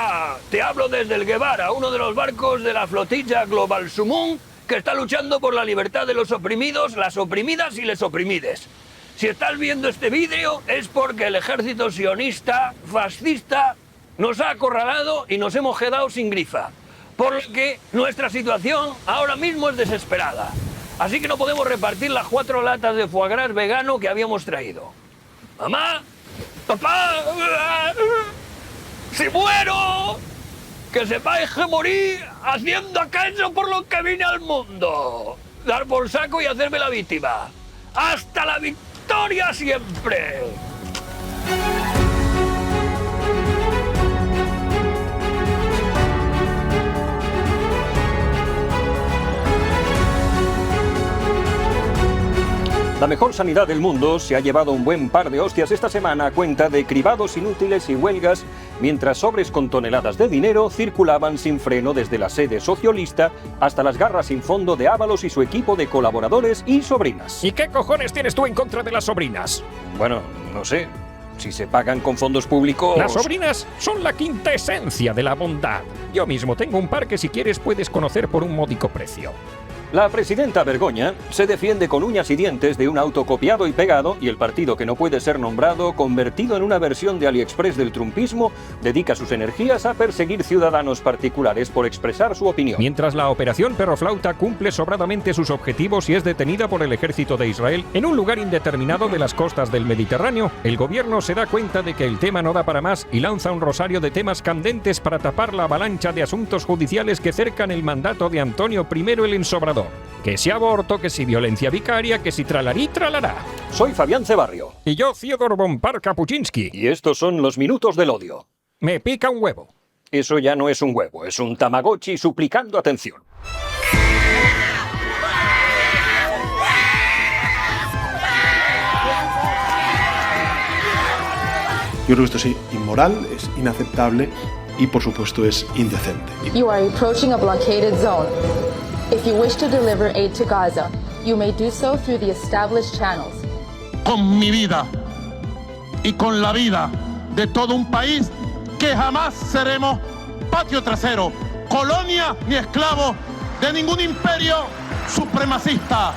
Hola, te hablo desde el Guevara, uno de los barcos de la flotilla Global Sumun que está luchando por la libertad de los oprimidos, las oprimidas y les oprimides. Si estás viendo este vídeo es porque el ejército sionista, fascista, nos ha acorralado y nos hemos quedado sin grifa. Por lo que nuestra situación ahora mismo es desesperada. Así que no podemos repartir las 4 latas de foie gras vegano que habíamos traído. ¡Mamá! ¡Papá! ¡Si muero! Que sepáis que morí haciendo aquello por lo que vine al mundo. Dar por saco y hacerme la víctima. ¡Hasta la victoria siempre! La mejor sanidad del mundo se ha llevado un buen par de hostias esta semana a cuenta de cribados inútiles y huelgas, mientras sobres con toneladas de dinero circulaban sin freno desde la sede socialista hasta las garras sin fondo de Ábalos y su equipo de colaboradores y sobrinas. ¿Y qué cojones tienes tú en contra de las sobrinas? Bueno, no sé. Si se pagan con fondos públicos... Las sobrinas son la quinta esencia de la bondad. Yo mismo tengo un par que si quieres puedes conocer por un módico precio. La presidenta Bergoña se defiende con uñas y dientes de un auto copiado y pegado, y el partido que no puede ser nombrado, convertido en una versión de AliExpress del trumpismo, dedica sus energías a perseguir ciudadanos particulares por expresar su opinión. Mientras la operación Perroflauta cumple sobradamente sus objetivos y es detenida por el ejército de Israel en un lugar indeterminado de las costas del Mediterráneo, el gobierno se da cuenta de que el tema no da para más y lanza un rosario de temas candentes para tapar la avalancha de asuntos judiciales que cercan el mandato de Antonio I el Ensobrador. Que si aborto, que si violencia vicaria, que si tralarí, tralará. Soy Fabián Cebarrio. Y yo, Fyodor Bompar Kapuczynski. Y estos son los minutos del odio. Me pica un huevo. Eso ya no es un huevo, es un Tamagotchi suplicando atención. Yo creo que esto es inmoral, es inaceptable y por supuesto es indecente. You are approaching a blockaded zone. If you wish to deliver aid to Gaza, you may do so through the established channels. Con mi vida y con la vida de todo un país que jamás seremos patio trasero, colonia ni esclavo de ningún imperio supremacista.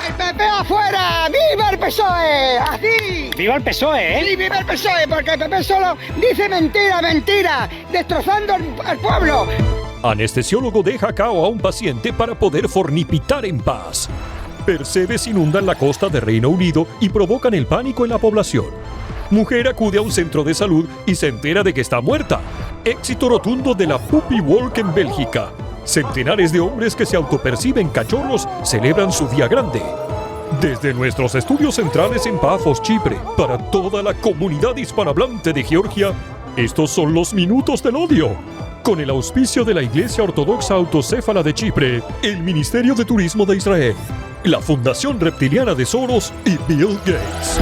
¡El PP afuera! ¡Viva el PSOE! ¡Así! ¡Viva el PSOE, eh! Sí, viva el PSOE, porque el PP solo dice mentira, mentira, destrozando al pueblo. Anestesiólogo deja cao a un paciente para poder fornipitar en paz. Percebes inundan la costa de Reino Unido y provocan el pánico en la población. Mujer acude a un centro de salud y se entera de que está muerta. Éxito rotundo de la Puppy Walk en Bélgica. Centenares de hombres que se autoperciben cachorros celebran su día grande. Desde nuestros estudios centrales en Pafos, Chipre, para toda la comunidad hispanohablante de Georgia, estos son los minutos del odio. Con el auspicio de la Iglesia Ortodoxa Autocéfala de Chipre, el Ministerio de Turismo de Israel, la Fundación Reptiliana de Soros y Bill Gates.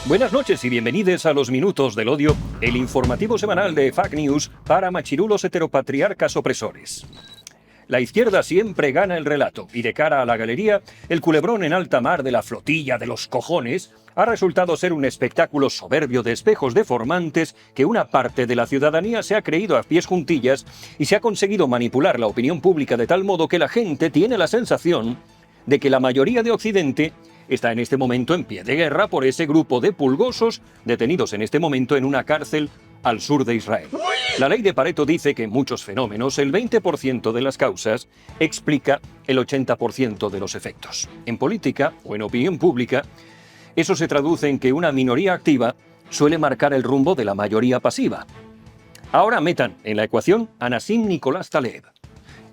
Buenas noches y bienvenidos a los Minutos del Odio, el informativo semanal de Fake News para machirulos heteropatriarcas opresores. La izquierda siempre gana el relato y de cara a la galería, el culebrón en alta mar de la flotilla de los cojones ha resultado ser un espectáculo soberbio de espejos deformantes que una parte de la ciudadanía se ha creído a pies juntillas y se ha conseguido manipular la opinión pública de tal modo que la gente tiene la sensación de que la mayoría de Occidente está en este momento en pie de guerra por ese grupo de pulgosos detenidos en este momento en una cárcel al sur de Israel. La ley de Pareto dice que en muchos fenómenos el 20% de las causas explica el 80% de los efectos. En política o en opinión pública, eso se traduce en que una minoría activa suele marcar el rumbo de la mayoría pasiva. Ahora metan en la ecuación a Nassim Nicolás Taleb.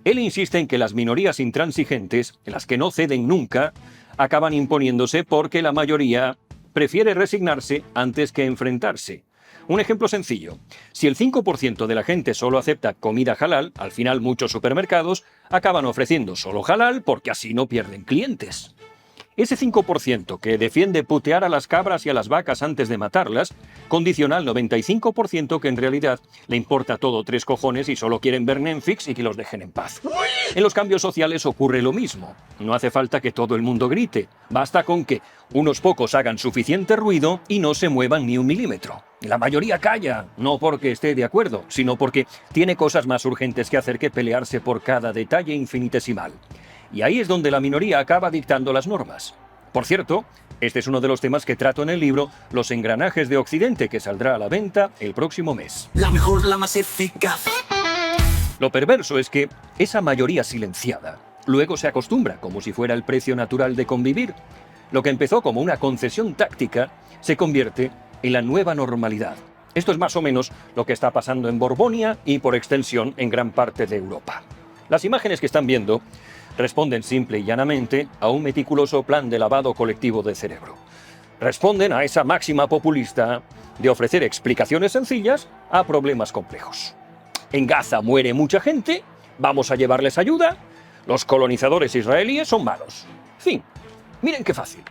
Él insiste en que las minorías intransigentes, en las que no ceden nunca, acaban imponiéndose porque la mayoría prefiere resignarse antes que enfrentarse. Un ejemplo sencillo. Si el 5% de la gente solo acepta comida halal, al final muchos supermercados acaban ofreciendo solo halal porque así no pierden clientes. Ese 5% que defiende putear a las cabras y a las vacas antes de matarlas, condiciona al 95% que en realidad le importa todo 3 cojones y solo quieren ver Netflix y que los dejen en paz. En los cambios sociales ocurre lo mismo. No hace falta que todo el mundo grite. Basta con que unos pocos hagan suficiente ruido y no se muevan ni un milímetro. La mayoría calla, no porque esté de acuerdo, sino porque tiene cosas más urgentes que hacer que pelearse por cada detalle infinitesimal. Y ahí es donde la minoría acaba dictando las normas. Por cierto, este es uno de los temas que trato en el libro Los engranajes de Occidente, que saldrá a la venta el próximo mes. La mejor, la más eficaz. Lo perverso es que esa mayoría silenciada luego se acostumbra como si fuera el precio natural de convivir. Lo que empezó como una concesión táctica se convierte en la nueva normalidad. Esto es más o menos lo que está pasando en Borgoña y por extensión en gran parte de Europa. Las imágenes que están viendo responden simple y llanamente a un meticuloso plan de lavado colectivo de cerebro. Responden a esa máxima populista de ofrecer explicaciones sencillas a problemas complejos. En Gaza muere mucha gente, vamos a llevarles ayuda, los colonizadores israelíes son malos. Fin. Miren qué fácil.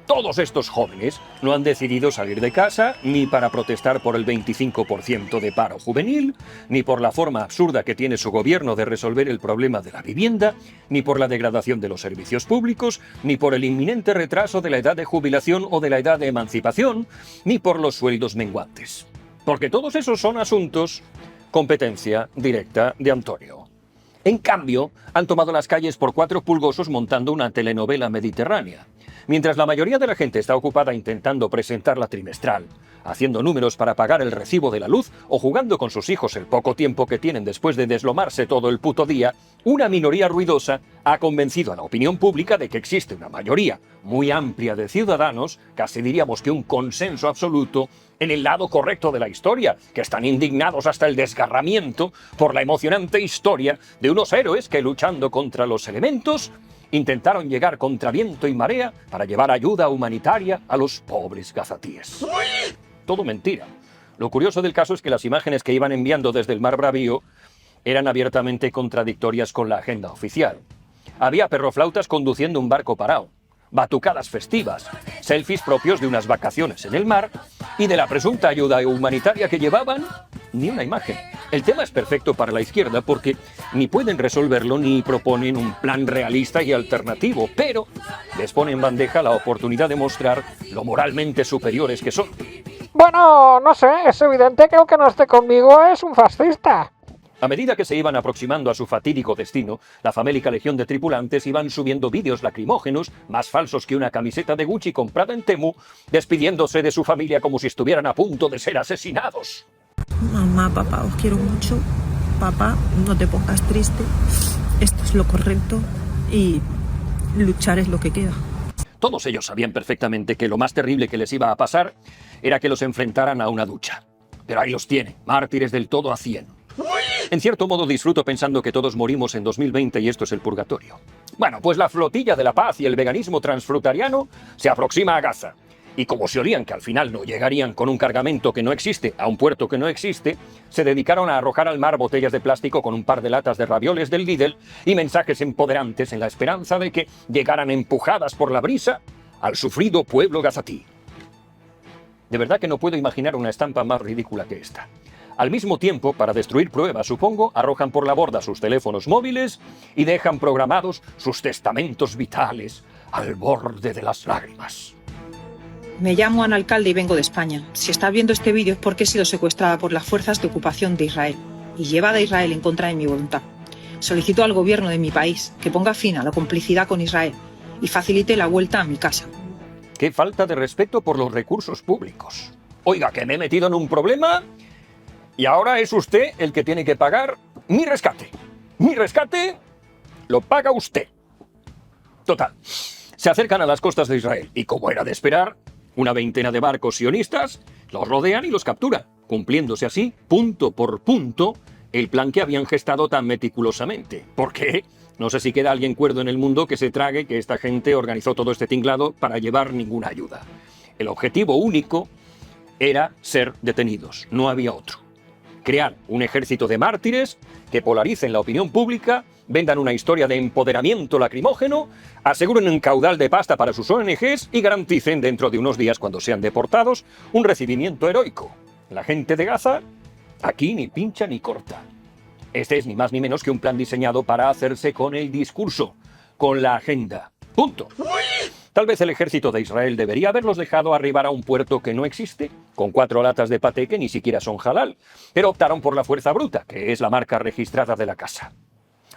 Todos estos jóvenes no han decidido salir de casa ni para protestar por el 25% de paro juvenil, ni por la forma absurda que tiene su gobierno de resolver el problema de la vivienda, ni por la degradación de los servicios públicos, ni por el inminente retraso de la edad de jubilación o de la edad de emancipación, ni por los sueldos menguantes. Porque todos esos son asuntos competencia directa de Antonio. En cambio, han tomado las calles por 4 pulgosos montando una telenovela mediterránea. Mientras la mayoría de la gente está ocupada intentando presentar la trimestral, haciendo números para pagar el recibo de la luz o jugando con sus hijos el poco tiempo que tienen después de deslomarse todo el puto día, una minoría ruidosa ha convencido a la opinión pública de que existe una mayoría muy amplia de ciudadanos, casi diríamos que un consenso absoluto, en el lado correcto de la historia, que están indignados hasta el desgarramiento por la emocionante historia de unos héroes que, luchando contra los elementos, intentaron llegar contra viento y marea para llevar ayuda humanitaria a los pobres gazatíes. Todo mentira. Lo curioso del caso es que las imágenes que iban enviando desde el Mar Bravío eran abiertamente contradictorias con la agenda oficial. Había perroflautas conduciendo un barco parado, batucadas festivas, selfies propios de unas vacaciones en el mar y de la presunta ayuda humanitaria que llevaban, ni una imagen. El tema es perfecto para la izquierda porque ni pueden resolverlo ni proponen un plan realista y alternativo, pero les pone en bandeja la oportunidad de mostrar lo moralmente superiores que son. Bueno, no sé, es evidente que el que no esté conmigo es un fascista. A medida que se iban aproximando a su fatídico destino, la famélica legión de tripulantes iban subiendo vídeos lacrimógenos, más falsos que una camiseta de Gucci comprada en Temu, despidiéndose de su familia como si estuvieran a punto de ser asesinados. Mamá, papá, os quiero mucho. Papá, no te pongas triste. Esto es lo correcto y luchar es lo que queda. Todos ellos sabían perfectamente que lo más terrible que les iba a pasar era que los enfrentaran a una ducha. Pero ahí los tiene, mártires del todo a 100. En cierto modo disfruto pensando que todos morimos en 2020 y esto es el purgatorio. Bueno, pues la flotilla de la paz y el veganismo transfrutariano se aproxima a Gaza. Y como se olían que al final no llegarían con un cargamento que no existe a un puerto que no existe, se dedicaron a arrojar al mar botellas de plástico con un par de latas de ravioles del Lidl y mensajes empoderantes en la esperanza de que llegaran empujadas por la brisa al sufrido pueblo gazatí. De verdad que no puedo imaginar una estampa más ridícula que esta. Al mismo tiempo, para destruir pruebas, supongo, arrojan por la borda sus teléfonos móviles y dejan programados sus testamentos vitales al borde de las lágrimas. Me llamo Ana Alcalde y vengo de España. Si estás viendo este vídeo es porque he sido secuestrada por las fuerzas de ocupación de Israel y llevada a Israel en contra de mi voluntad. Solicito al gobierno de mi país que ponga fin a la complicidad con Israel y facilite la vuelta a mi casa. ¡Qué falta de respeto por los recursos públicos! Oiga, que me he metido en un problema y ahora es usted el que tiene que pagar mi rescate. Mi rescate lo paga usted. Total, se acercan a las costas de Israel y, como era de esperar, una veintena de barcos sionistas los rodean y los capturan, cumpliéndose así, punto por punto, el plan que habían gestado tan meticulosamente. ¿Por qué? No sé si queda alguien cuerdo en el mundo que se trague que esta gente organizó todo este tinglado para llevar ninguna ayuda. El objetivo único era ser detenidos, no había otro. Crear un ejército de mártires que polaricen la opinión pública vendan una historia de empoderamiento lacrimógeno, aseguren un caudal de pasta para sus ONGs y garanticen dentro de unos días, cuando sean deportados, un recibimiento heroico. La gente de Gaza aquí ni pincha ni corta. Este es ni más ni menos que un plan diseñado para hacerse con el discurso, con la agenda. Punto. Tal vez el ejército de Israel debería haberlos dejado arribar a un puerto que no existe, con 4 latas de paté que ni siquiera son halal, pero optaron por la fuerza bruta, que es la marca registrada de la casa.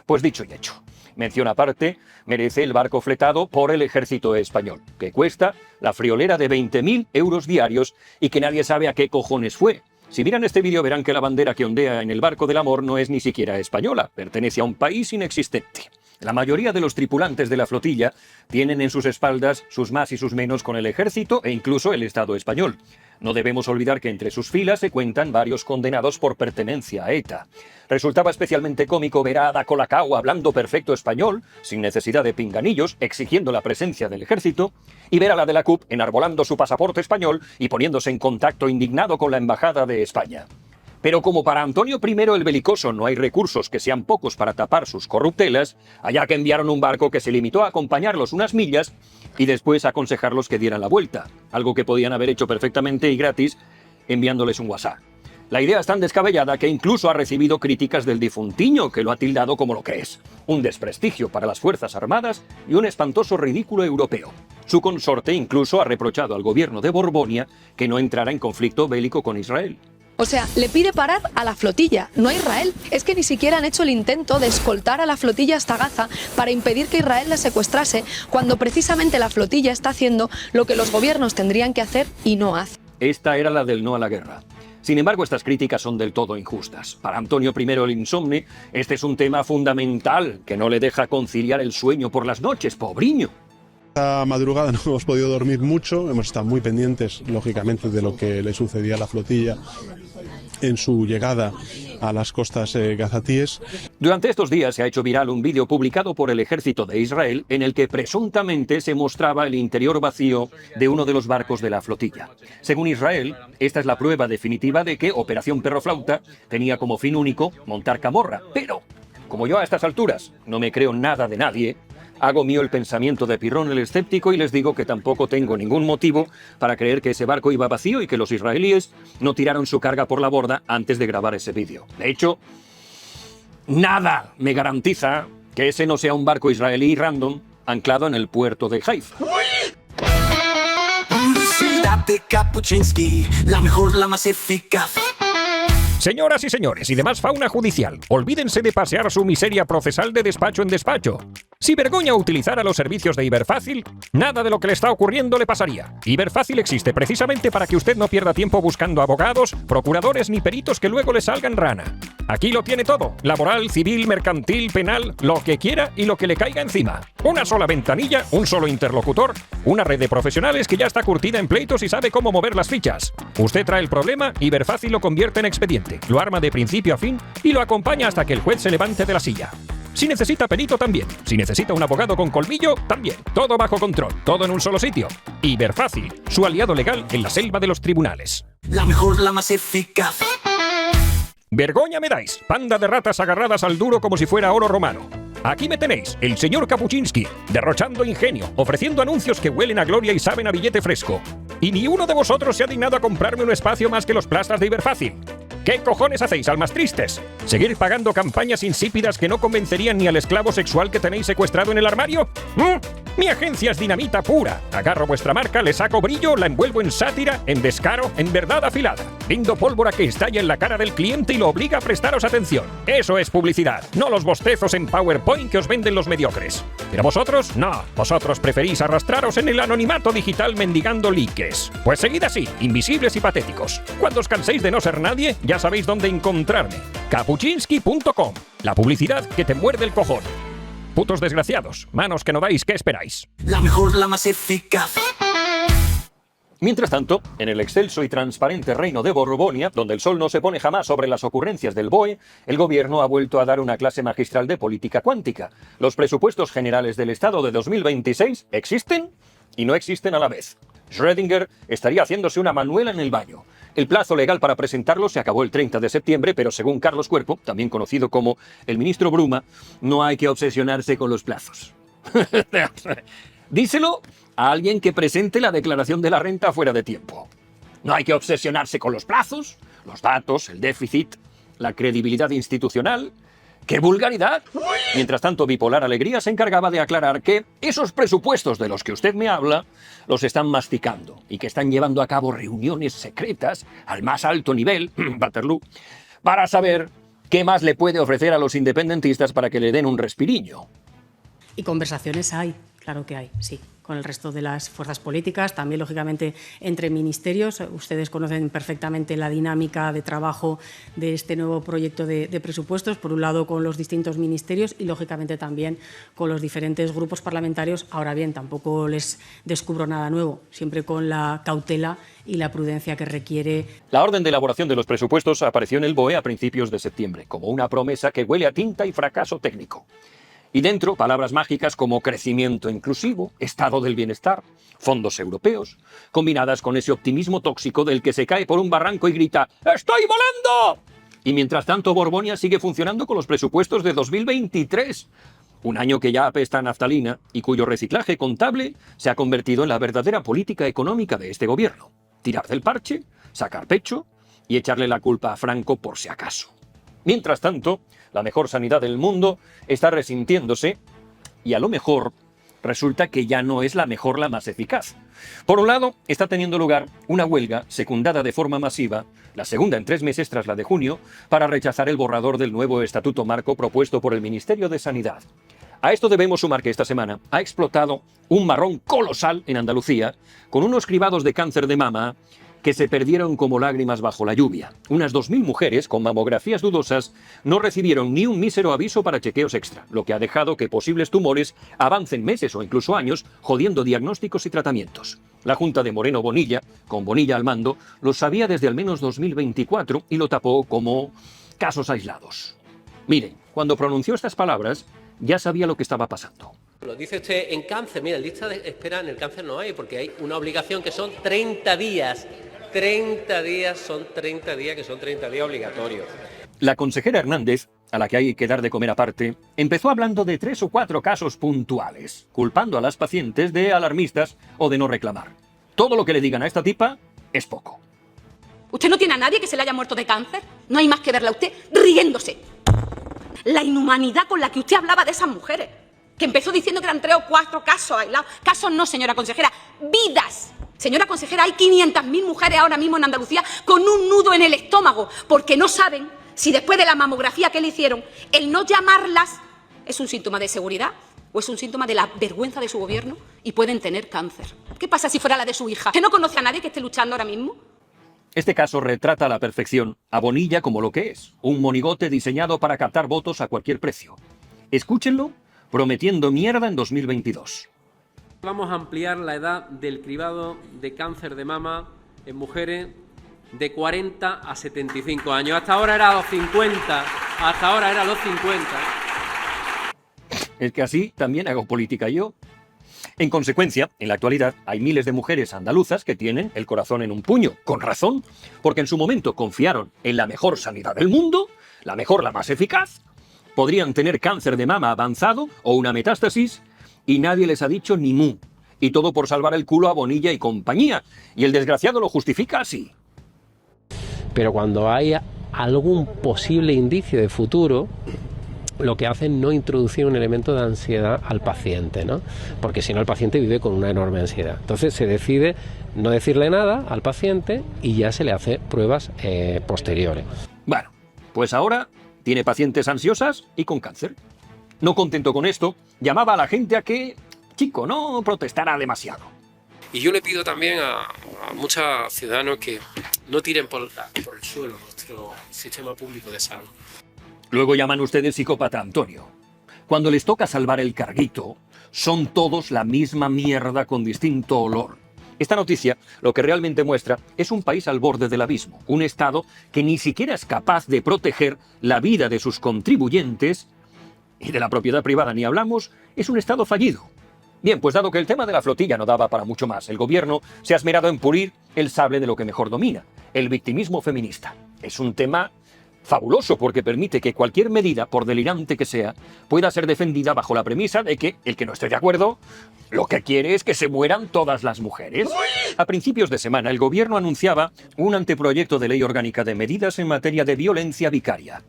Pues dicho y hecho, mención aparte merece el barco fletado por el ejército español, que cuesta la friolera de 20.000 euros diarios y que nadie sabe a qué cojones fue. Si miran este vídeo verán que la bandera que ondea en el barco del amor no es ni siquiera española, pertenece a un país inexistente. La mayoría de los tripulantes de la flotilla tienen en sus espaldas sus más y sus menos con el ejército e incluso el Estado español. No debemos olvidar que entre sus filas se cuentan varios condenados por pertenencia a ETA. Resultaba especialmente cómico ver a Ada Colacao hablando perfecto español, sin necesidad de pinganillos, exigiendo la presencia del ejército, y ver a la de la CUP enarbolando su pasaporte español y poniéndose en contacto indignado con la Embajada de España. Pero como para Antonio I el Belicoso no hay recursos que sean pocos para tapar sus corruptelas, allá que enviaron un barco que se limitó a acompañarlos unas millas y después a aconsejarlos que dieran la vuelta, algo que podían haber hecho perfectamente y gratis enviándoles un WhatsApp. La idea es tan descabellada que incluso ha recibido críticas del difuntiño, que lo ha tildado como lo que es: un desprestigio para las Fuerzas Armadas y un espantoso ridículo europeo. Su consorte incluso ha reprochado al gobierno de Borbonia que no entrara en conflicto bélico con Israel. O sea, le pide parar a la flotilla, no a Israel. Es que ni siquiera han hecho el intento de escoltar a la flotilla hasta Gaza para impedir que Israel la secuestrase, cuando precisamente la flotilla está haciendo lo que los gobiernos tendrían que hacer y no hace. Esta era la del no a la guerra. Sin embargo, estas críticas son del todo injustas. Para Antonio I el Insomne, este es un tema fundamental que no le deja conciliar el sueño por las noches, pobriño. Esta madrugada no hemos podido dormir mucho, hemos estado muy pendientes, lógicamente, de lo que le sucedía a la flotilla en su llegada a las costas gazatíes. Durante estos días se ha hecho viral un vídeo publicado por el ejército de Israel en el que presuntamente se mostraba el interior vacío de uno de los barcos de la flotilla. Según Israel, esta es la prueba definitiva de que Operación Perro Flauta tenía como fin único montar camorra. Pero, como yo a estas alturas no me creo nada de nadie, hago mío el pensamiento de Pirrón el escéptico y les digo que tampoco tengo ningún motivo para creer que ese barco iba vacío y que los israelíes no tiraron su carga por la borda antes de grabar ese vídeo. De hecho, nada me garantiza que ese no sea un barco israelí random anclado en el puerto de Haifa. La mejor, la más eficaz. Señoras y señores y demás fauna judicial, olvídense de pasear su miseria procesal de despacho en despacho. Si Bergoña utilizara los servicios de Iberfácil, nada de lo que le está ocurriendo le pasaría. Iberfácil existe precisamente para que usted no pierda tiempo buscando abogados, procuradores ni peritos que luego le salgan rana. Aquí lo tiene todo: laboral, civil, mercantil, penal, lo que quiera y lo que le caiga encima. Una sola ventanilla, un solo interlocutor, una red de profesionales que ya está curtida en pleitos y sabe cómo mover las fichas. Usted trae el problema, Iberfácil lo convierte en expediente, lo arma de principio a fin y lo acompaña hasta que el juez se levante de la silla. Si necesita perito, también. Si necesita un abogado con colmillo, también. Todo bajo control, todo en un solo sitio. Iberfácil, su aliado legal en la selva de los tribunales. La mejor, la más eficaz. Vergoña me dais, panda de ratas agarradas al duro como si fuera oro romano. Aquí me tenéis, el señor Kapuczynski, derrochando ingenio, ofreciendo anuncios que huelen a gloria y saben a billete fresco. Y ni uno de vosotros se ha dignado a comprarme un espacio más que los plastras de Iberfácil. ¿Qué cojones hacéis, almas tristes? ¿Seguir pagando campañas insípidas que no convencerían ni al esclavo sexual que tenéis secuestrado en el armario? Mi agencia es dinamita pura. Agarro vuestra marca, le saco brillo, la envuelvo en sátira, en descaro, en verdad afilada. Brindo pólvora que estalla en la cara del cliente y lo obliga a prestaros atención. Eso es publicidad, no los bostezos en PowerPoint que os venden los mediocres. Pero vosotros, no. Vosotros preferís arrastraros en el anonimato digital mendigando likes. Pues seguid así, invisibles y patéticos. Cuando os canséis de no ser nadie, ya sabéis dónde encontrarme. Kapuczynski.com. La publicidad que te muerde el cojón. Putos desgraciados, manos que no dais, ¿qué esperáis? La mejor, la más eficaz. Mientras tanto, en el excelso y transparente reino de Borbonia, donde el sol no se pone jamás sobre las ocurrencias del BOE, el gobierno ha vuelto a dar una clase magistral de política cuántica. Los presupuestos generales del Estado de 2026 existen y no existen a la vez. Schrödinger estaría haciéndose una manuela en el baño. El plazo legal para presentarlo se acabó el 30 de septiembre, pero según Carlos Cuerpo, también conocido como el ministro Bruma, no hay que obsesionarse con los plazos. Díselo a alguien que presente la declaración de la renta fuera de tiempo. No hay que obsesionarse con los plazos, los datos, el déficit, la credibilidad institucional. ¡Qué vulgaridad! Mientras tanto, Bipolar Alegría se encargaba de aclarar que esos presupuestos de los que usted me habla los están masticando y que están llevando a cabo reuniones secretas al más alto nivel, Waterloo, para saber qué más le puede ofrecer a los independentistas para que le den un respiriño. Y conversaciones hay, claro que hay, sí, con el resto de las fuerzas políticas, también lógicamente entre ministerios. Ustedes conocen perfectamente la dinámica de trabajo de este nuevo proyecto de presupuestos, por un lado con los distintos ministerios y lógicamente también con los diferentes grupos parlamentarios. Ahora bien, tampoco les descubro nada nuevo, siempre con la cautela y la prudencia que requiere. La orden de elaboración de los presupuestos apareció en el BOE a principios de septiembre, como una promesa que huele a tinta y fracaso técnico. Y dentro, palabras mágicas como crecimiento inclusivo, estado del bienestar, fondos europeos, combinadas con ese optimismo tóxico del que se cae por un barranco y grita ¡Estoy volando! Y mientras tanto, Borbonia sigue funcionando con los presupuestos de 2023, un año que ya apesta a naftalina y cuyo reciclaje contable se ha convertido en la verdadera política económica de este gobierno. Tirar del parche, sacar pecho y echarle la culpa a Franco por si acaso. Mientras tanto, la mejor sanidad del mundo está resintiéndose y a lo mejor resulta que ya no es la mejor, la más eficaz. Por un lado, está teniendo lugar una huelga secundada de forma masiva, la segunda en 3 meses tras la de junio, para rechazar el borrador del nuevo estatuto marco propuesto por el Ministerio de Sanidad. A esto debemos sumar que esta semana ha explotado un marrón colosal en Andalucía con unos cribados de cáncer de mama que se perdieron como lágrimas bajo la lluvia. Unas 2.000 mujeres con mamografías dudosas no recibieron ni un mísero aviso para chequeos extra, lo que ha dejado que posibles tumores avancen meses o incluso años, jodiendo diagnósticos y tratamientos. La Junta de Moreno Bonilla, con Bonilla al mando, lo sabía desde al menos 2024 y lo tapó como casos aislados. Miren, cuando pronunció estas palabras, ya sabía lo que estaba pasando. Lo dice usted en cáncer. Mira, en lista de espera en el cáncer no hay, porque hay una obligación que son 30 días. 30 días, son 30 días, que son 30 días obligatorios. La consejera Hernández, a la que hay que dar de comer aparte, empezó hablando de 3 o 4 casos puntuales, culpando a las pacientes de alarmistas o de no reclamar. Todo lo que le digan a esta tipa es poco. ¿Usted no tiene a nadie que se le haya muerto de cáncer? No hay más que verla a usted riéndose. La inhumanidad con la que usted hablaba de esas mujeres, que empezó diciendo que eran 3 o 4 casos aislados. Casos no, señora consejera, vidas. Señora consejera, hay 500.000 mujeres ahora mismo en Andalucía con un nudo en el estómago, porque no saben si después de la mamografía que le hicieron, el no llamarlas es un síntoma de seguridad o es un síntoma de la vergüenza de su gobierno y pueden tener cáncer. ¿Qué pasa si fuera la de su hija? ¿Que no conoce a nadie que esté luchando ahora mismo? Este caso retrata a la perfección a Bonilla como lo que es, un monigote diseñado para captar votos a cualquier precio. Escúchenlo, prometiendo mierda en 2022. Vamos a ampliar la edad del cribado de cáncer de mama en mujeres de 40 a 75 años. Hasta ahora era a los 50. Hasta ahora era a los 50. Es que así también hago política yo. En consecuencia, en la actualidad hay miles de mujeres andaluzas que tienen el corazón en un puño, con razón, porque en su momento confiaron en la mejor sanidad del mundo, la mejor, la más eficaz, podrían tener cáncer de mama avanzado o una metástasis y nadie les ha dicho ni mu. Y todo por salvar el culo a Bonilla y compañía. Y el desgraciado lo justifica así. Pero cuando hay algún posible indicio de futuro, lo que hacen es no introducir un elemento de ansiedad al paciente, ¿no? Porque si no el paciente vive con una enorme ansiedad. Entonces se decide no decirle nada al paciente y ya se le hace pruebas posteriores. Bueno, pues ahora tiene pacientes ansiosas y con cáncer. No contento con esto, llamaba a la gente a que, chico, no protestara demasiado. Y yo le pido también a muchos ciudadanos que no tiren por el suelo nuestro sistema público de salud. Luego llaman ustedes psicópata a Antonio. Cuando les toca salvar el carguito, son todos la misma mierda con distinto olor. Esta noticia lo que realmente muestra es un país al borde del abismo, un Estado que ni siquiera es capaz de proteger la vida de sus contribuyentes, y de la propiedad privada ni hablamos, es un Estado fallido. Bien, pues dado que el tema de la flotilla no daba para mucho más, el gobierno se ha esmerado en pulir el sable de lo que mejor domina, el victimismo feminista. Es un tema fabuloso porque permite que cualquier medida, por delirante que sea, pueda ser defendida bajo la premisa de que el que no esté de acuerdo lo que quiere es que se mueran todas las mujeres. A principios de semana, el gobierno anunciaba un anteproyecto de ley orgánica de medidas en materia de violencia vicaria.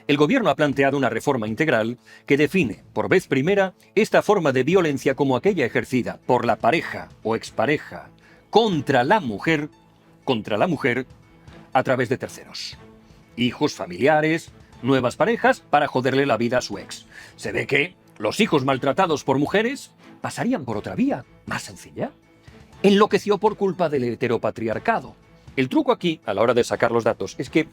El gobierno ha planteado una reforma integral que define, por vez primera, esta forma de violencia como aquella ejercida por la pareja o expareja contra la mujer a través de terceros. Hijos, familiares, nuevas parejas para joderle la vida a su ex. Se ve que los hijos maltratados por mujeres pasarían por otra vía, más sencilla. Enloqueció por culpa del heteropatriarcado. El truco aquí, a la hora de sacar los datos, es que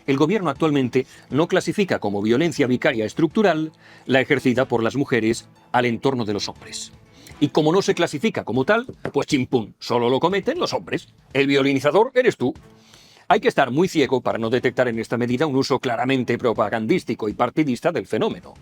el gobierno actualmente no clasifica como violencia vicaria estructural la ejercida por las mujeres al entorno de los hombres. Y como no se clasifica como tal, pues chimpún, solo lo cometen los hombres. El violinizador eres tú. Hay que estar muy ciego para no detectar en esta medida un uso claramente propagandístico y partidista del fenómeno.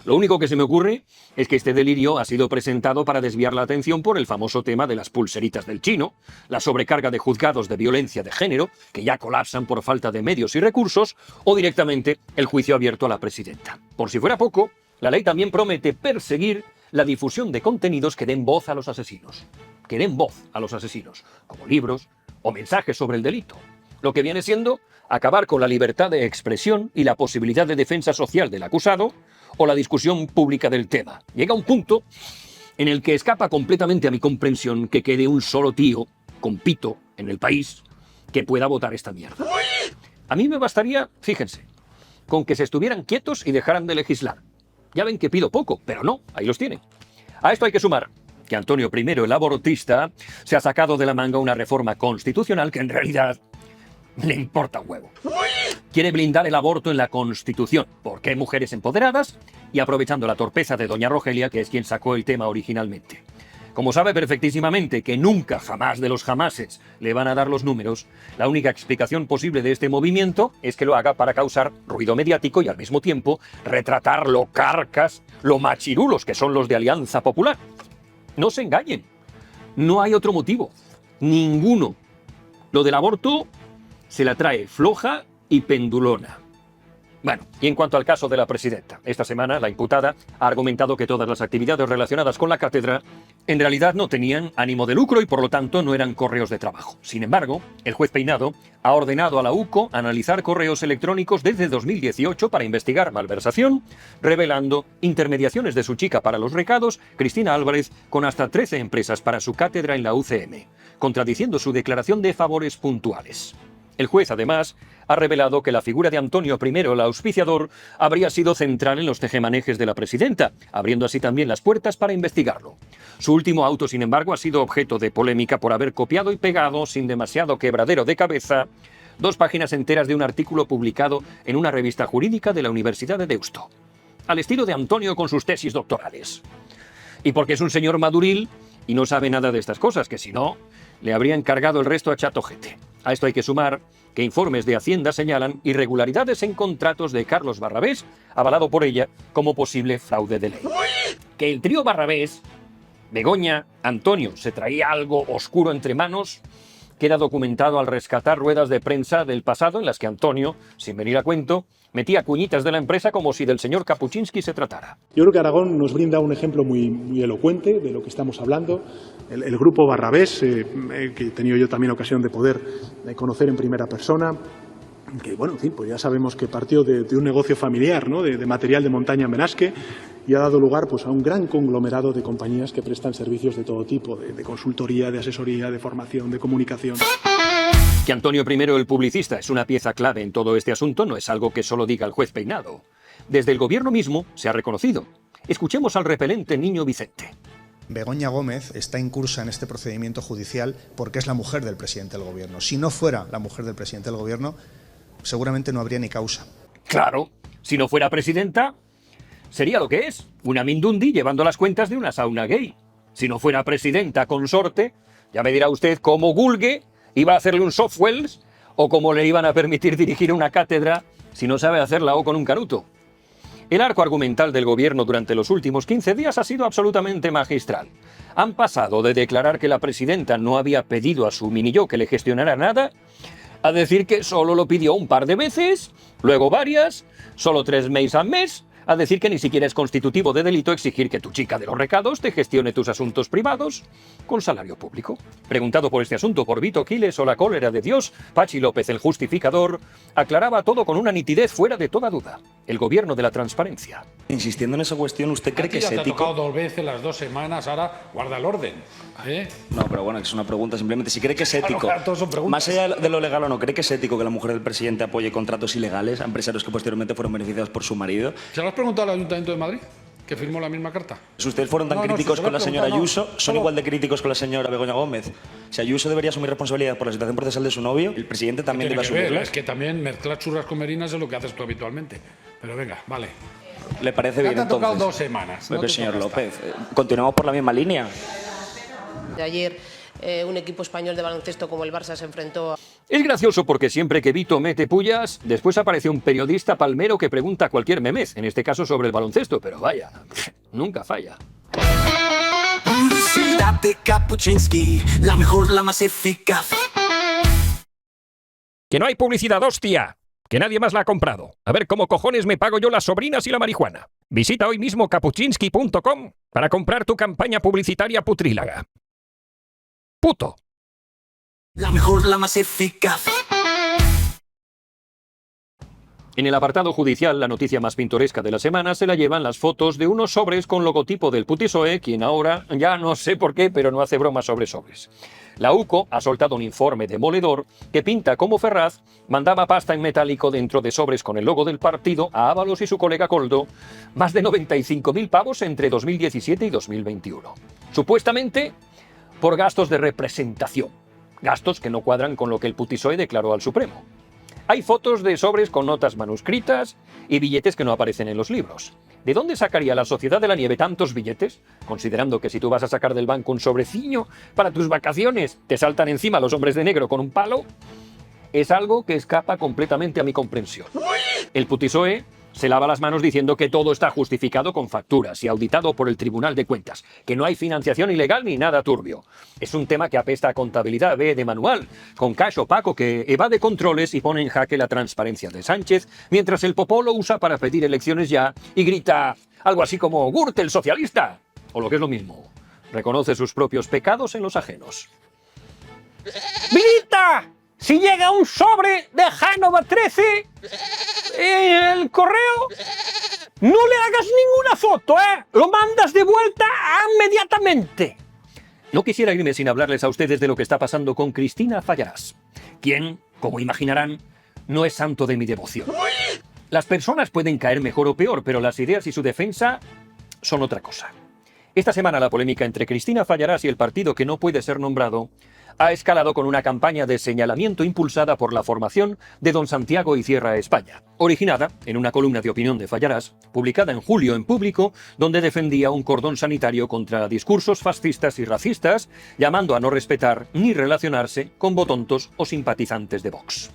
Lo único que se me ocurre es que este delirio ha sido presentado para desviar la atención por el famoso tema de las pulseritas del chino, la sobrecarga de juzgados de violencia de género, que ya colapsan por falta de medios y recursos, o directamente el juicio abierto a la presidenta. Por si fuera poco, la ley también promete perseguir la difusión de contenidos que den voz a los asesinos. Que den voz a los asesinos, como libros o mensajes sobre el delito. Lo que viene siendo acabar con la libertad de expresión y la posibilidad de defensa social del acusado o la discusión pública del tema. Llega un punto en el que escapa completamente a mi comprensión que quede un solo tío con pito en el país que pueda votar esta mierda. A mí me bastaría, fíjense, con que se estuvieran quietos y dejaran de legislar. Ya ven que pido poco, pero no, ahí los tienen. A esto hay que sumar que Antonio I, el abortista, se ha sacado de la manga una reforma constitucional que en realidad le importa un huevo. Quiere blindar el aborto en la Constitución, porque hay mujeres empoderadas y aprovechando la torpeza de doña Rogelia, que es quien sacó el tema originalmente. Como sabe perfectísimamente que nunca, jamás de los jamases, le van a dar los números, la única explicación posible de este movimiento es que lo haga para causar ruido mediático y al mismo tiempo retratar lo carcas, lo machirulos que son los de Alianza Popular. No se engañen, no hay otro motivo, ninguno. Lo del aborto se la trae floja y pendulona. Bueno, y en cuanto al caso de la presidenta, esta semana la imputada ha argumentado que todas las actividades relacionadas con la cátedra en realidad no tenían ánimo de lucro y por lo tanto no eran correos de trabajo. Sin embargo, el juez Peinado ha ordenado a la UCO analizar correos electrónicos desde 2018 para investigar malversación, revelando intermediaciones de su chica para los recados, Cristina Álvarez, con hasta 13 empresas para su cátedra en la UCM, contradiciendo su declaración de favores puntuales. El juez, además, ha revelado que la figura de Antonio I, el auspiciador, habría sido central en los tejemanejes de la presidenta, abriendo así también las puertas para investigarlo. Su último auto, sin embargo, ha sido objeto de polémica por haber copiado y pegado, sin demasiado quebradero de cabeza, 2 páginas enteras de un artículo publicado en una revista jurídica de la Universidad de Deusto, al estilo de Antonio con sus tesis doctorales. Y porque es un señor maduril y no sabe nada de estas cosas, que si no, le habría encargado el resto a Chatojete. A esto hay que sumar que informes de Hacienda señalan irregularidades en contratos de Carlos Barrabés, avalado por ella como posible fraude de ley. Que el trío Barrabés, Begoña, Antonio, se traía algo oscuro entre manos, queda documentado al rescatar ruedas de prensa del pasado en las que Antonio, sin venir a cuento, metía cuñitas de la empresa como si del señor Kapuczynski se tratara. Yo creo que Aragón nos brinda un ejemplo muy elocuente de lo que estamos hablando. El grupo Barrabés, que he tenido yo también ocasión de poder conocer en primera persona, que bueno, en fin, pues ya sabemos que partió de un negocio familiar, ¿no? de material de montaña en Benasque, y ha dado lugar pues a un gran conglomerado de compañías que prestan servicios de todo tipo, de consultoría, de asesoría, de formación, de comunicación. Que Antonio I, el publicista, es una pieza clave en todo este asunto no es algo que solo diga el juez Peinado. Desde el gobierno mismo se ha reconocido. Escuchemos al repelente niño Vicente. Begoña Gómez está incursa en este procedimiento judicial porque es la mujer del presidente del gobierno. Si no fuera la mujer del presidente del gobierno, seguramente no habría ni causa. Claro, si no fuera presidenta, sería lo que es, una mindundi llevando las cuentas de una sauna gay. Si no fuera presidenta consorte, ya me dirá usted cómo Gulge iba a hacerle un softwells o cómo le iban a permitir dirigir una cátedra si no sabe hacerla o con un canuto. El arco argumental del gobierno durante los últimos 15 días ha sido absolutamente magistral. Han pasado de declarar que la presidenta no había pedido a su mini-yo que le gestionara nada, a decir que solo lo pidió un par de veces, luego varias, solo 3 mails al mes, a decir que ni siquiera es constitutivo de delito exigir que tu chica de los recados te gestione tus asuntos privados con salario público. Preguntado por este asunto por Vito Quiles o la cólera de Dios, Pachi López, el justificador, aclaraba todo con una nitidez fuera de toda duda. El gobierno de la transparencia. Insistiendo en esa cuestión, ¿usted cree que es ético? Te ha tocado 2 veces, las 2 semanas, ahora guarda el orden. No, pero bueno, es una pregunta simplemente. Si cree que es ético, más allá de lo legal o no, ¿cree que es ético que la mujer del presidente apoye contratos ilegales a empresarios que posteriormente fueron beneficiados por su marido? ¿Se lo has preguntado al Ayuntamiento de Madrid? ¿Que firmó la misma carta? Si ustedes fueron tan críticos con la señora Ayuso, ¿son igual de críticos con la señora Begoña Gómez? Si Ayuso debería asumir responsabilidad por la situación procesal de su novio, el presidente también debe asumirla. Es que también mezclar churras con merinas es lo que haces tú habitualmente. Pero venga, vale. ¿Le parece bien entonces? Te ha tocado 2 semanas. Pero señor López, continuamos por la misma línea. De ayer, un equipo español de baloncesto como el Barça se enfrentó a... Es gracioso porque siempre que Vito mete pullas, después aparece un periodista palmero que pregunta cualquier memez, en este caso sobre el baloncesto, pero vaya, nunca falla. Publicidad de Kapuczynski, la mejor, la más eficaz. Que no hay publicidad, hostia. Que nadie más la ha comprado. A ver cómo cojones me pago yo las sobrinas y la marihuana. Visita hoy mismo kapuczynski.com para comprar tu campaña publicitaria putrílaga. Puto. La mejor, la más eficaz. En el apartado judicial, la noticia más pintoresca de la semana se la llevan las fotos de unos sobres con logotipo del PSOE, quien ahora, ya no sé por qué, pero no hace bromas sobre sobres. La UCO ha soltado un informe demoledor que pinta cómo Ferraz mandaba pasta en metálico dentro de sobres con el logo del partido a Ábalos y su colega Coldo, más de 95.000 pavos entre 2017 y 2021. Supuestamente por gastos de representación, gastos que no cuadran con lo que el PSOE declaró al Supremo. Hay fotos de sobres con notas manuscritas y billetes que no aparecen en los libros. ¿De dónde sacaría la Sociedad de la Nieve tantos billetes? Considerando que si tú vas a sacar del banco un sobreciño para tus vacaciones, te saltan encima los hombres de negro con un palo. Es algo que escapa completamente a mi comprensión. El PSOE se lava las manos diciendo que todo está justificado con facturas y auditado por el Tribunal de Cuentas, que no hay financiación ilegal ni nada turbio. Es un tema que apesta a contabilidad B de manual, con cash opaco que evade controles y pone en jaque la transparencia de Sánchez, mientras el popó lo usa para pedir elecciones ya y grita algo así como «Gürtel socialista», o lo que es lo mismo, reconoce sus propios pecados en los ajenos. ¡Vidita! Si llega un sobre de Génova 13 en el correo, no le hagas ninguna foto, ¿eh? Lo mandas de vuelta inmediatamente. No quisiera irme sin hablarles a ustedes de lo que está pasando con Cristina Fallarás, quien, como imaginarán, no es santo de mi devoción. Las personas pueden caer mejor o peor, pero las ideas y su defensa son otra cosa. Esta semana la polémica entre Cristina Fallarás y el partido que no puede ser nombrado ha escalado con una campaña de señalamiento impulsada por la formación de don Santiago y Cierra España, originada en una columna de opinión de Fallarás, publicada en julio en Público, donde defendía un cordón sanitario contra discursos fascistas y racistas, llamando a no respetar ni relacionarse con votontos o simpatizantes de Vox.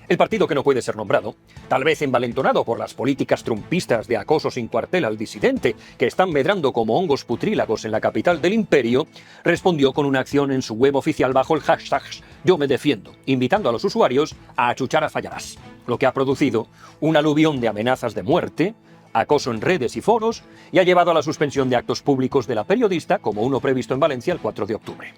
El partido que no puede ser nombrado, tal vez envalentonado por las políticas trumpistas de acoso sin cuartel al disidente que están medrando como hongos putrílagos en la capital del imperio, respondió con una acción en su web oficial bajo el hashtag Yo me defiendo, invitando a los usuarios a achuchar a Fallarás, lo que ha producido un aluvión de amenazas de muerte, acoso en redes y foros y ha llevado a la suspensión de actos públicos de la periodista, como uno previsto en Valencia el 4 de octubre.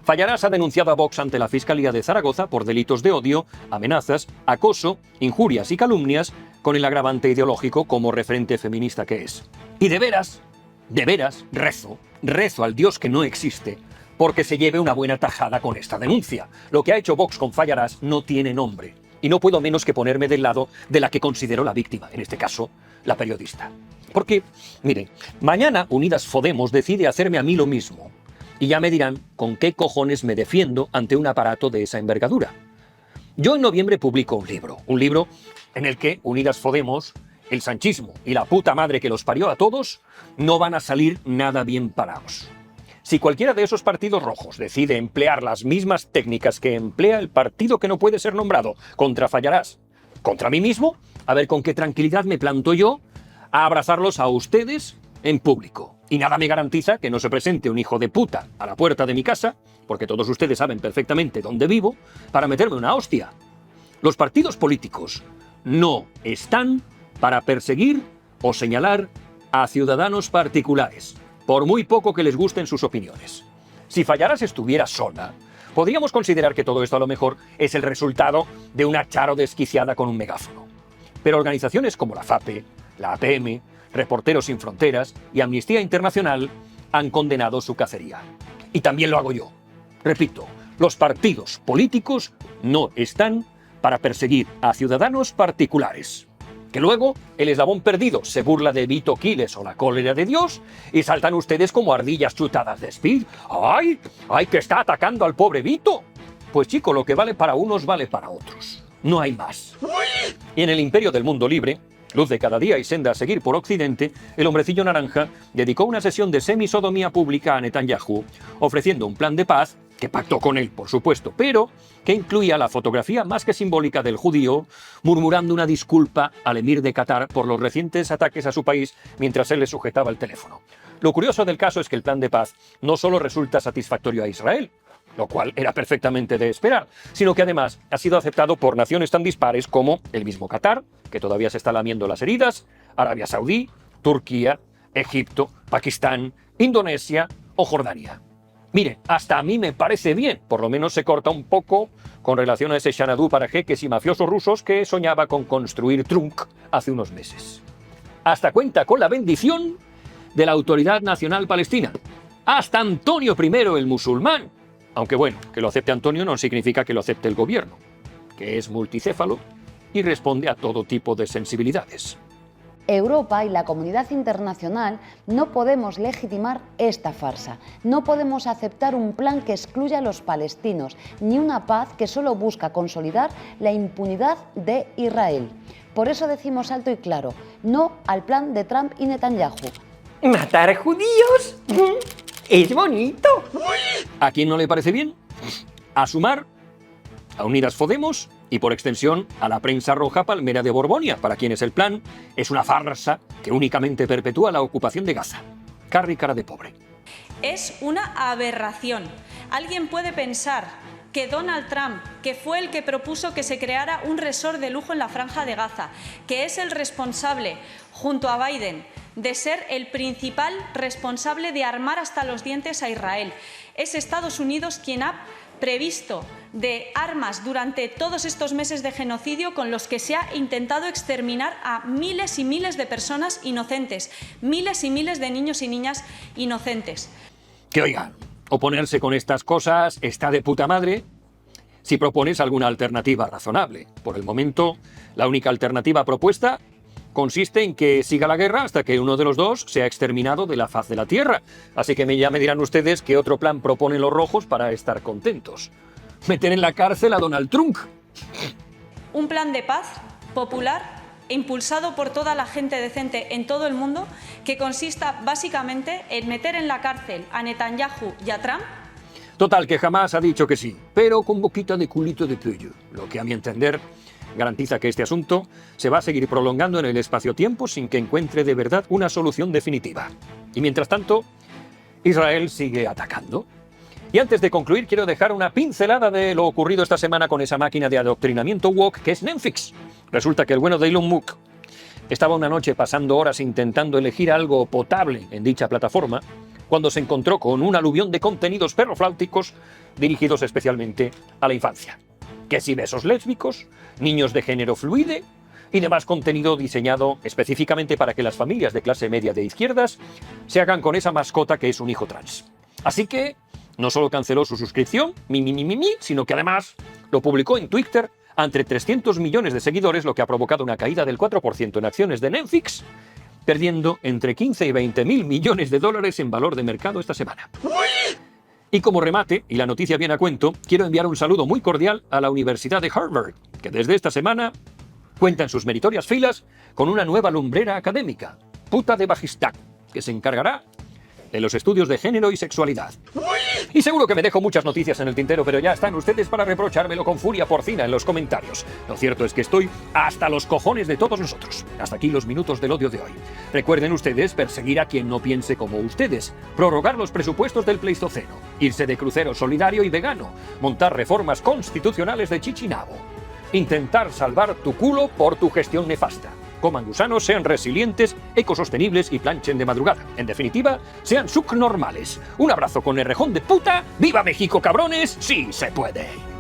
Fallarás ha denunciado a Vox ante la Fiscalía de Zaragoza por delitos de odio, amenazas, acoso, injurias y calumnias, con el agravante ideológico como referente feminista que es. Y de veras, rezo al Dios que no existe, porque se lleve una buena tajada con esta denuncia. Lo que ha hecho Vox con Fallarás no tiene nombre, y no puedo menos que ponerme del lado de la que considero la víctima, en este caso, la periodista. Porque, miren, mañana Unidas Podemos decide hacerme a mí lo mismo. Y ya me dirán con qué cojones me defiendo ante un aparato de esa envergadura. Yo en noviembre publico un libro en el que Unidas Podemos, el sanchismo y la puta madre que los parió a todos no van a salir nada bien parados. Si cualquiera de esos partidos rojos decide emplear las mismas técnicas que emplea el partido que no puede ser nombrado contra Fallarás, contra mí mismo, a ver con qué tranquilidad me planto yo a abrazarlos a ustedes en público. Y nada me garantiza que no se presente un hijo de puta a la puerta de mi casa, porque todos ustedes saben perfectamente dónde vivo, para meterme una hostia. Los partidos políticos no están para perseguir o señalar a ciudadanos particulares, por muy poco que les gusten sus opiniones. Si Fallaras estuviera sola, podríamos considerar que todo esto a lo mejor es el resultado de una Charo desquiciada con un megáfono. Pero organizaciones como la FAPE, la APM, Reporteros Sin Fronteras y Amnistía Internacional han condenado su cacería. Y también lo hago yo. Repito, los partidos políticos no están para perseguir a ciudadanos particulares. Que luego el eslabón perdido se burla de Vito Quiles o la cólera de Dios y saltan ustedes como ardillas chutadas de Speed. ¡Ay! ¡Ay, que está atacando al pobre Vito! Pues chico, lo que vale para unos vale para otros. No hay más. Y en el imperio del mundo libre, luz de cada día y senda a seguir por Occidente, el hombrecillo naranja dedicó una sesión de semisodomía pública a Netanyahu, ofreciendo un plan de paz, que pactó con él, por supuesto, pero que incluía la fotografía más que simbólica del judío, murmurando una disculpa al emir de Qatar por los recientes ataques a su país mientras él le sujetaba el teléfono. Lo curioso del caso es que el plan de paz no solo resulta satisfactorio a Israel, lo cual era perfectamente de esperar, sino que además ha sido aceptado por naciones tan dispares como el mismo Qatar, que todavía se está lamiendo las heridas, Arabia Saudí, Turquía, Egipto, Pakistán, Indonesia o Jordania. Mire, hasta a mí me parece bien, por lo menos se corta un poco con relación a ese Xanadu para jeques y mafiosos rusos que soñaba con construir Trump hace unos meses. Hasta cuenta con la bendición de la Autoridad Nacional Palestina. Hasta Antonio I el musulmán. Aunque bueno, que lo acepte Antonio no significa que lo acepte el gobierno, que es multicéfalo y responde a todo tipo de sensibilidades. Europa y la comunidad internacional no podemos legitimar esta farsa. No podemos aceptar un plan que excluya a los palestinos, ni una paz que solo busca consolidar la impunidad de Israel. Por eso decimos alto y claro, no al plan de Trump y Netanyahu. ¿Matar judíos? Es bonito. ¿A quién no le parece bien? A Sumar, a Unidas Podemos y por extensión a la prensa roja palmera de Borbonia, para quienes el plan es una farsa que únicamente perpetúa la ocupación de Gaza. Carri cara de pobre. Es una aberración. ¿Alguien puede pensar que Donald Trump, que fue el que propuso que se creara un resort de lujo en la Franja de Gaza, que es el responsable, junto a Biden, de ser el principal responsable de armar hasta los dientes a Israel, es Estados Unidos quien ha previsto de armas durante todos estos meses de genocidio con los que se ha intentado exterminar a miles y miles de personas inocentes, miles y miles de niños y niñas inocentes? Que oigan, oponerse con estas cosas está de puta madre si propones alguna alternativa razonable. Por el momento, la única alternativa propuesta consiste en que siga la guerra hasta que uno de los dos sea exterminado de la faz de la tierra. Así que ya me dirán ustedes qué otro plan proponen los rojos para estar contentos. Meter en la cárcel a Donald Trump. Un plan de paz popular e impulsado por toda la gente decente en todo el mundo que consista básicamente en meter en la cárcel a Netanyahu y a Trump. Total, que jamás ha dicho que sí, pero con boquita de culito de pollo, lo que a mi entender garantiza que este asunto se va a seguir prolongando en el espacio-tiempo sin que encuentre de verdad una solución definitiva. Y mientras tanto, Israel sigue atacando. Y antes de concluir, quiero dejar una pincelada de lo ocurrido esta semana con esa máquina de adoctrinamiento woke que es Netflix. Resulta que el bueno de Elon Musk estaba una noche pasando horas intentando elegir algo potable en dicha plataforma cuando se encontró con un aluvión de contenidos perrofláuticos dirigidos especialmente a la infancia. Que si besos lésbicos, niños de género fluide y demás contenido diseñado específicamente para que las familias de clase media de izquierdas se hagan con esa mascota que es un hijo trans. Así que no solo canceló su suscripción, sino que además lo publicó en Twitter ante 300 millones de seguidores, lo que ha provocado una caída del 4% en acciones de Netflix, perdiendo entre 15 y 20 mil millones de dólares en valor de mercado esta semana. Y como remate, y la noticia viene a cuento, quiero enviar un saludo muy cordial a la Universidad de Harvard, que desde esta semana cuenta en sus meritorias filas con una nueva lumbrera académica, Puta de Bajistán, que se encargará en los estudios de género y sexualidad. Y seguro que me dejo muchas noticias en el tintero, pero ya están ustedes para reprochármelo con furia porcina en los comentarios. Lo cierto es que estoy hasta los cojones de todos nosotros. Hasta aquí los minutos del odio de hoy. Recuerden ustedes perseguir a quien no piense como ustedes, prorrogar los presupuestos del Pleistoceno, irse de crucero solidario y vegano, montar reformas constitucionales de Chichinabo, intentar salvar tu culo por tu gestión nefasta. Coman gusanos, sean resilientes, ecosostenibles y planchen de madrugada. En definitiva, sean subnormales. Un abrazo con el rejón de puta. ¡Viva México, cabrones! ¡Sí se puede!